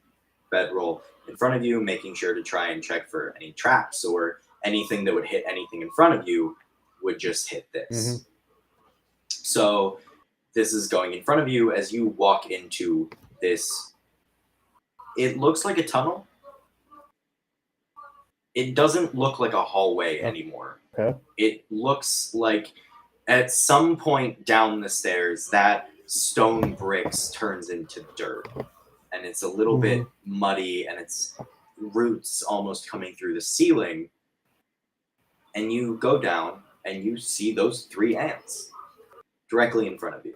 B: bedroll in front of you, making sure to try and check for any traps or anything that would hit anything in front of you would just hit this. Mm-hmm. So this is going in front of you as you walk into this It looks like a tunnel. It doesn't look like a hallway anymore.
A: Okay.
B: It looks like at some point down the stairs, that stone bricks turns into dirt. And it's a little bit muddy, and its roots almost coming through the ceiling. And you go down, and you see those 3 ants directly in front of you.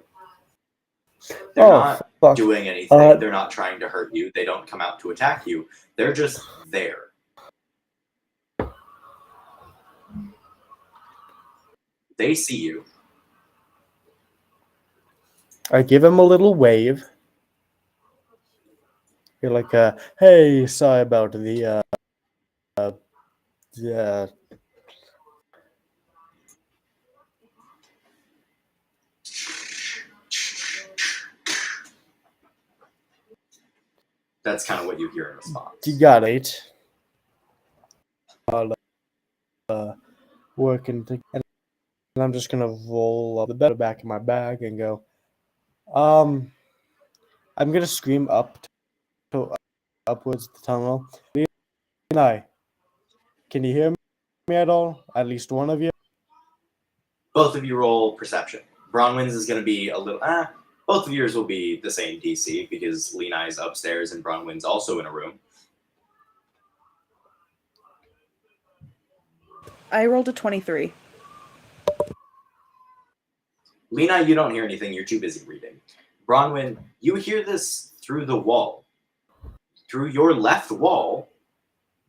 B: They're not doing anything. They're not trying to hurt you. They don't come out to attack you. They're just there. They see you.
A: I give him a little wave. You're like, hey, sorry about the,
B: That's kind of what you hear in response.
A: You got it. Working, and I'm just gonna roll up the back of my bag and go. I'm gonna scream upwards the tunnel. Can you hear me at all? At least one of you.
B: Both of you roll perception. Bronwyn's is going to be a little. Both of yours will be the same DC because Lena is upstairs and Bronwyn's also in a room.
C: I rolled a 23.
B: Lena, you don't hear anything. You're too busy reading. Bronwyn, you hear this through the wall. Through your left wall,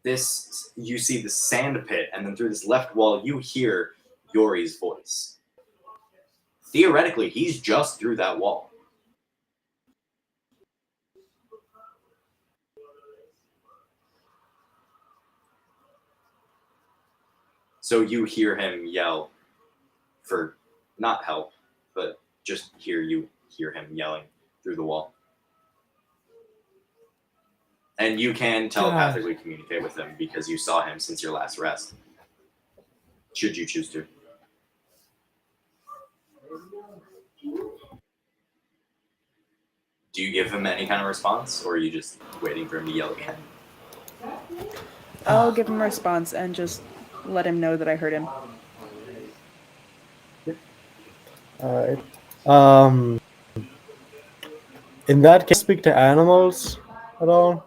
B: you see the sand pit, and then through this left wall, you hear Yori's voice. Theoretically, he's just through that wall. So you hear him yell for not help, but just hear him yelling through the wall. And you can telepathically communicate with him because you saw him since your last rest. Should you choose to. Do you give him any kind of response, or are you just waiting for him to yell again?
C: I'll give him a response and just let him know that I heard him.
A: Alright. In that case, speak to animals at all?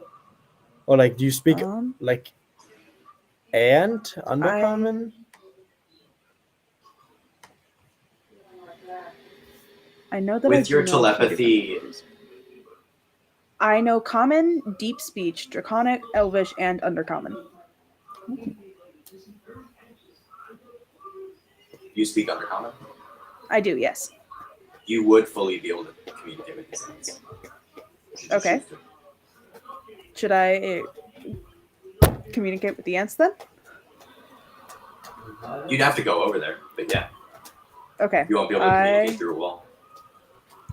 A: Or like, do you speak like ant, undercommon?
C: I know that
B: with your telepathy.
C: I know common, deep speech, draconic, elvish, and undercommon.
B: You speak undercommon?
C: I do, yes.
B: You would fully be able to communicate with these ants.
C: Okay. Should I communicate with the ants then?
B: You'd have to go over there, but yeah.
C: Okay.
B: You won't be able to communicate through a wall.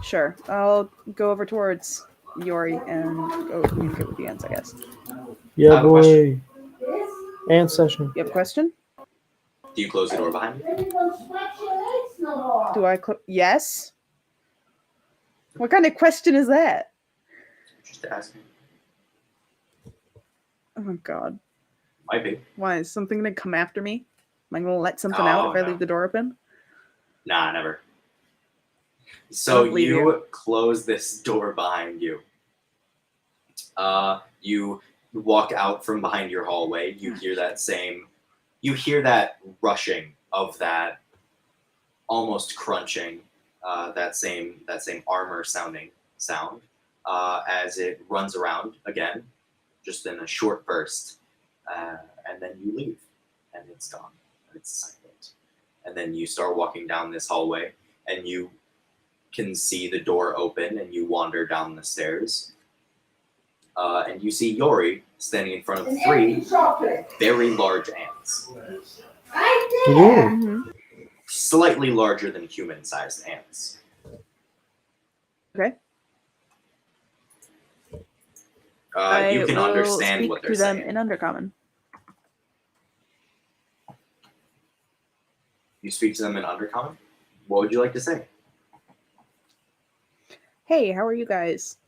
C: Sure. I'll go over towards Yori and go communicate with the ants, I guess.
A: Yeah, boy. Ant session.
C: You have a question?
B: Do you close the door behind you?
C: Do I yes? What kind of question is that?
B: Just asking.
C: Oh my god.
B: Might be.
C: Why? Is something going to come after me? Am I going to let something out if I leave the door open?
B: Nah, never. So you close this door behind you. You walk out from behind your hallway. You hear that rushing of that almost crunching, that same armor sounding sound as it runs around again, just in a short burst, and then you leave, and it's gone, and it's silent. And then you start walking down this hallway, and you can see the door open, and you wander down the stairs, and you see Yori standing in front of 3 very large ants.
C: Mm-hmm.
B: Slightly larger than human-sized ants.
C: Okay.
B: You can understand what they're saying.
C: I will speak to them in undercommon.
B: You speak to them in undercommon? What would you like to say?
C: Hey, how are you guys?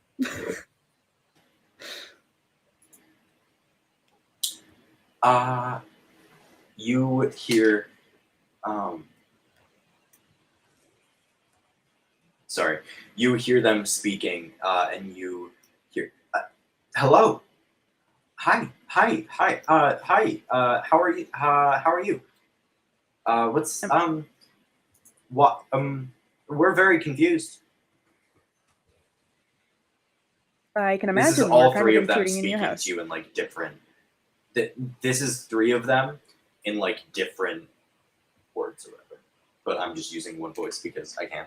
B: You hear, sorry, you hear them speaking, and you hear, hello, hi, hi, how are you, what's, what, we're very confused.
C: I can
B: This is
C: imagine we're
B: all
C: kind
B: three
C: of
B: of them
C: intruding in your
B: speaking
C: house.
B: to you in like different. This is three of them in like different words or whatever. But I'm just using one voice because I can.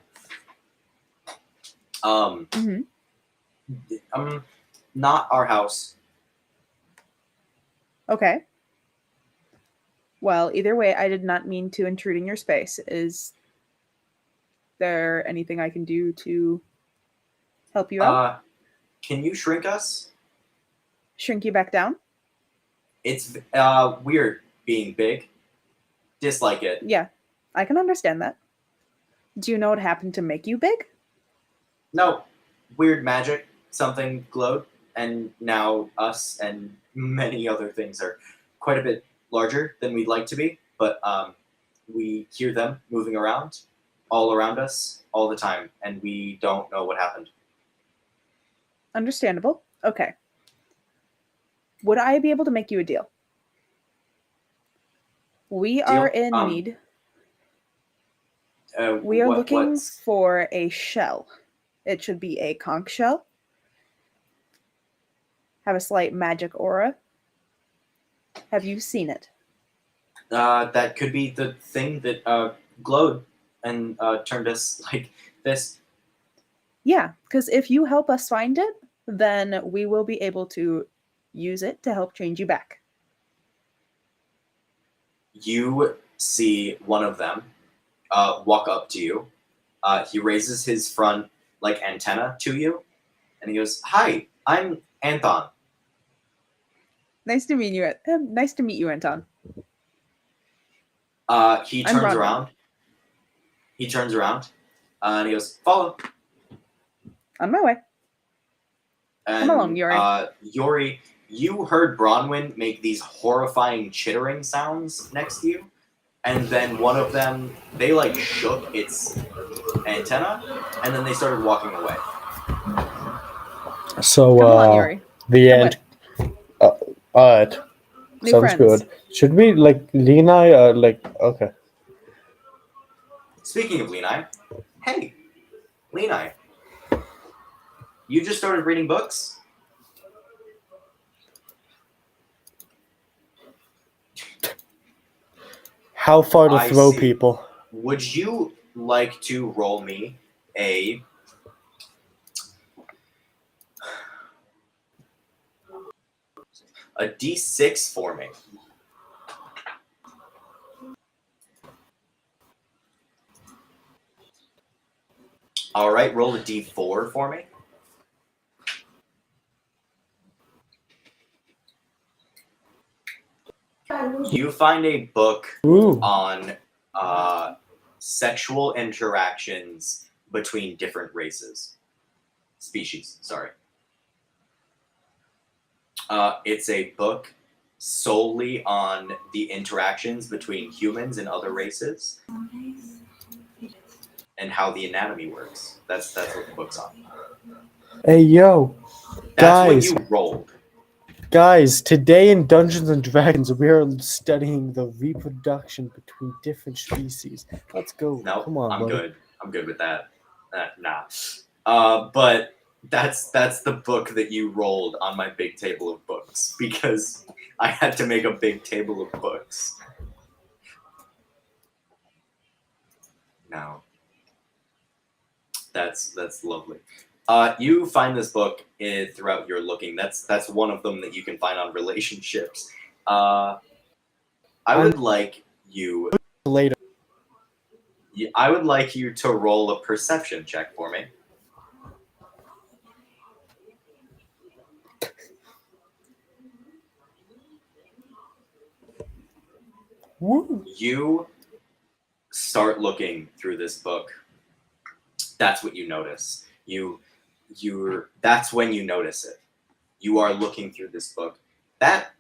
C: Mhm.
B: Not our house.
C: Okay. Well, either way, I did not mean to intrude in your space. Is there anything I can do to help you out?
B: Can you shrink us?
C: Shrink you back down?
B: It's weird being big. Dislike it.
C: Yeah, I can understand that. Do you know what happened to make you big?
B: No, weird magic. Something glowed, and now us and many other things are quite a bit larger than we'd like to be. But we hear them moving around, all around us, all the time, and we don't know what happened.
C: Understandable. Okay. Would I be able to make you a deal? We are
B: Deal?
C: in need.
B: Uh,
C: We are looking
B: what's
C: for a shell. It should be a conch shell. Have a slight magic aura. Have you seen it?
B: that could be the thing that glowed and turned us like this.
C: Yeah, because if you help us find it, then we will be able to use it to help change you back.
B: You see one of them walk up to you. He raises his front like antenna to you, and he goes, "Hi, I'm Anton."
C: Nice to meet you. Nice to meet you, Anton.
B: He
C: I'm
B: turns
C: Bronwyn.
B: around. He turns around, and he goes, "Follow."
C: On my way.
B: And
C: along, Yuri.
B: Yuri, you heard Bronwyn make these horrifying chittering sounds next to you, and then one of them, they like shook its antenna, and then they started walking away.
A: So,
C: Come along, Yuri.
A: the
C: Come
A: end. Alright.
C: New
A: Sounds
C: friends.
A: good. Should we, like, Lena, okay.
B: Speaking of Lenai, hey, Lenai, you just started reading books?
A: How far to
B: I
A: throw
B: see.
A: people?
B: Would you like to roll me a d6 for me? All right, roll a d4 for me. You find a book
A: Ooh.
B: on sexual interactions between different species. Sorry. It's a book solely on the interactions between humans and other races, and how the anatomy works. That's what the book's on.
A: Hey, yo.
B: That's what
A: Guys.
B: you rolled.
A: Guys, today in Dungeons and Dragons, we are studying the reproduction between different species. Let's go.
B: No,
A: Come on,
B: I'm
A: buddy.
B: good. I'm good with that. Nah. But that's the book that you rolled on my big table of books because I had to make a big table of books. No. That's lovely. You find this book throughout your looking. That's one of them that you can find on relationships. I would like you.
A: Later.
B: I would like you to roll a perception check for me.
A: Woo.
B: You start looking through this book. That's what you notice. That's when you notice it. You are looking through this book. That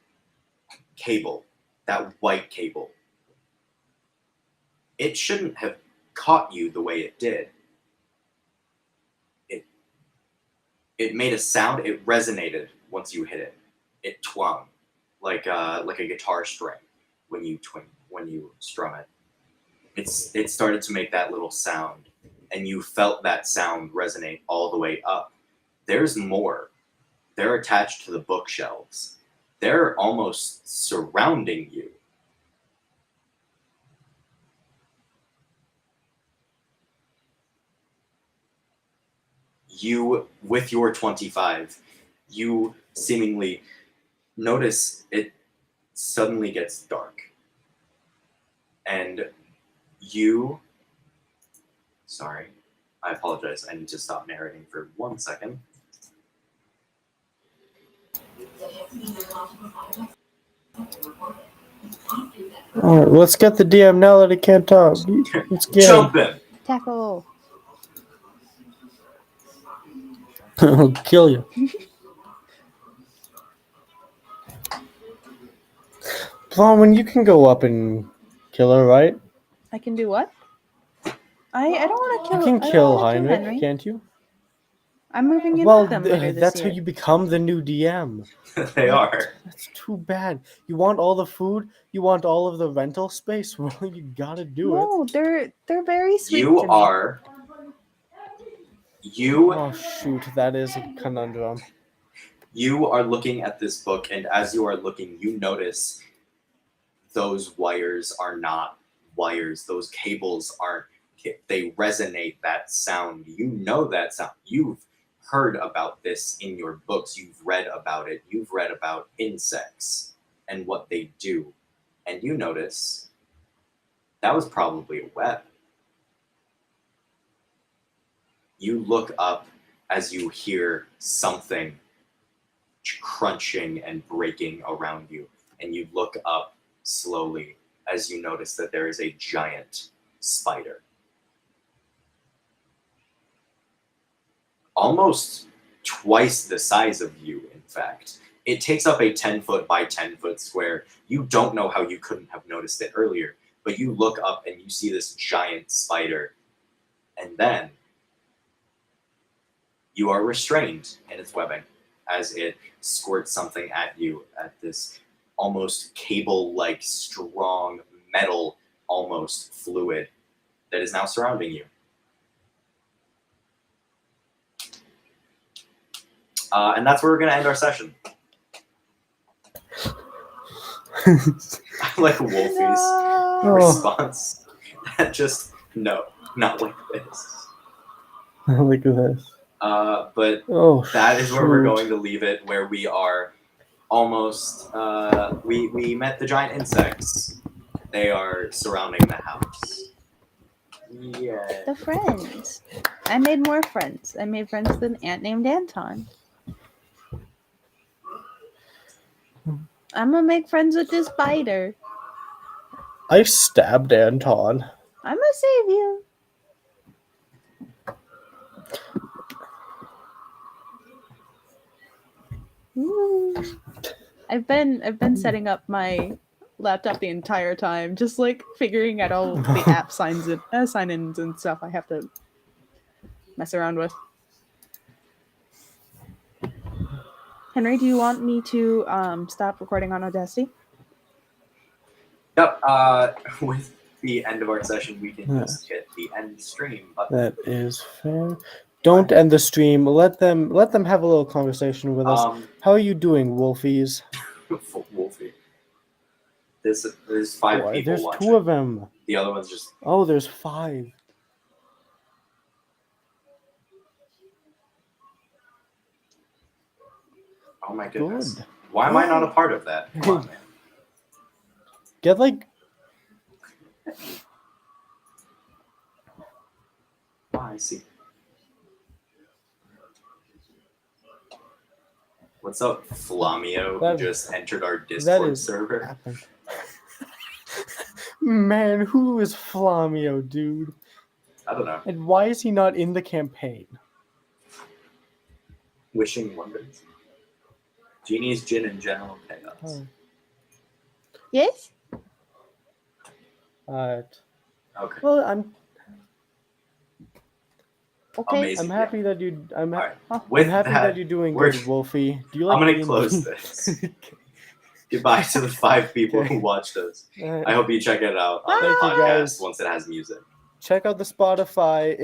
B: cable that white cable. It shouldn't have caught you the way it did. It made a sound. It resonated once you hit it. It twung like a guitar string when you strum it. It started to make that little sound, and you felt that sound resonate all the way up. There's more. They're attached to the bookshelves. They're almost surrounding you. You, with your 25, you seemingly notice it suddenly gets dark. And you... Sorry, I apologize. I need to stop narrating for 1 second.
A: Alright, let's get the DM now that he can't talk. Let's get
B: Jump him!
C: Tackle.
A: I'll kill you. Blonwyn, you can go up and kill her, right?
C: I can do what? I don't want to
A: You
C: kill.
A: can kill
C: I don't wanna
A: Heinrich, can't you?
C: I'm moving in
A: Well,
C: with them later this
A: that's
C: year.
A: how you become the new DM.
B: They are.
A: That's too bad. You want all the food? You want all of the rental space? Well, you gotta do it.
C: No, they're very sweet
B: You
C: to me.
B: are... You...
A: Oh shoot, that is a conundrum.
B: You are looking at this book, and as you are looking, you notice those wires are not wires. Those cables aren't... They resonate that sound. You know that sound. You've heard about this in your books. You've read about it. You've read about insects and what they do. And you notice that was probably a web. You look up as you hear something crunching and breaking around you. And you look up slowly as you notice that there is a giant spider. Almost twice the size of you, in fact. It takes up a 10-foot by 10-foot square. You don't know how you couldn't have noticed it earlier, but you look up and you see this giant spider, and then you are restrained in its webbing as it squirts something at you at this almost cable-like strong metal, almost fluid that is now surrounding you. And that's where we're going to end our session. I like Wolfie's response. Just, no, not like this.
A: Look at this.
B: But that is where we're going to leave it, where we are almost, we met the giant insects. They are surrounding the house. Yeah.
C: The friends. I made more friends. I made friends with an ant named Anton. I'm gonna make friends with this spider.
A: I stabbed Anton.
C: I'm gonna save you. Ooh. I've been setting up my laptop the entire time, just like figuring out all the app sign-ins and stuff I have to mess around with. Henry, do you want me to stop recording on Audacity?
B: Yep. With the end of our session, we can just hit the end stream button.
A: That is fair. Don't end the stream. Let them have a little conversation with us. How are you doing, Wolfies?
B: Wolfie. There's 5 people
A: There's
B: watching.
A: 2 of them.
B: The other one's just...
A: Oh, there's 5.
B: Oh my goodness.
A: Good.
B: Why am I not a part of that? Come on, man.
A: Get like...
B: Oh, I see. What's up, Flamio, who just entered our Discord server?
A: Happened. Man, who is Flamio, dude?
B: I don't know.
A: And why is he not in the campaign?
B: Wishing wonders. Genie's gin and general chaos.
A: Oh.
C: Yes?
A: Alright.
B: Okay.
A: Well, I'm
C: Okay.
B: Amazing.
A: happy that you. I'm
B: All right.
C: Huh.
B: With
A: happy
B: that,
A: that you're doing
B: we're-
A: good, Wolfie. Do you like
B: I'm gonna
A: D&D?
B: close this. Goodbye to the 5 people who watched us. I hope you check it out on the
A: Thank you,
B: podcast
A: guys.
B: once it has music.
A: Check out the Spotify.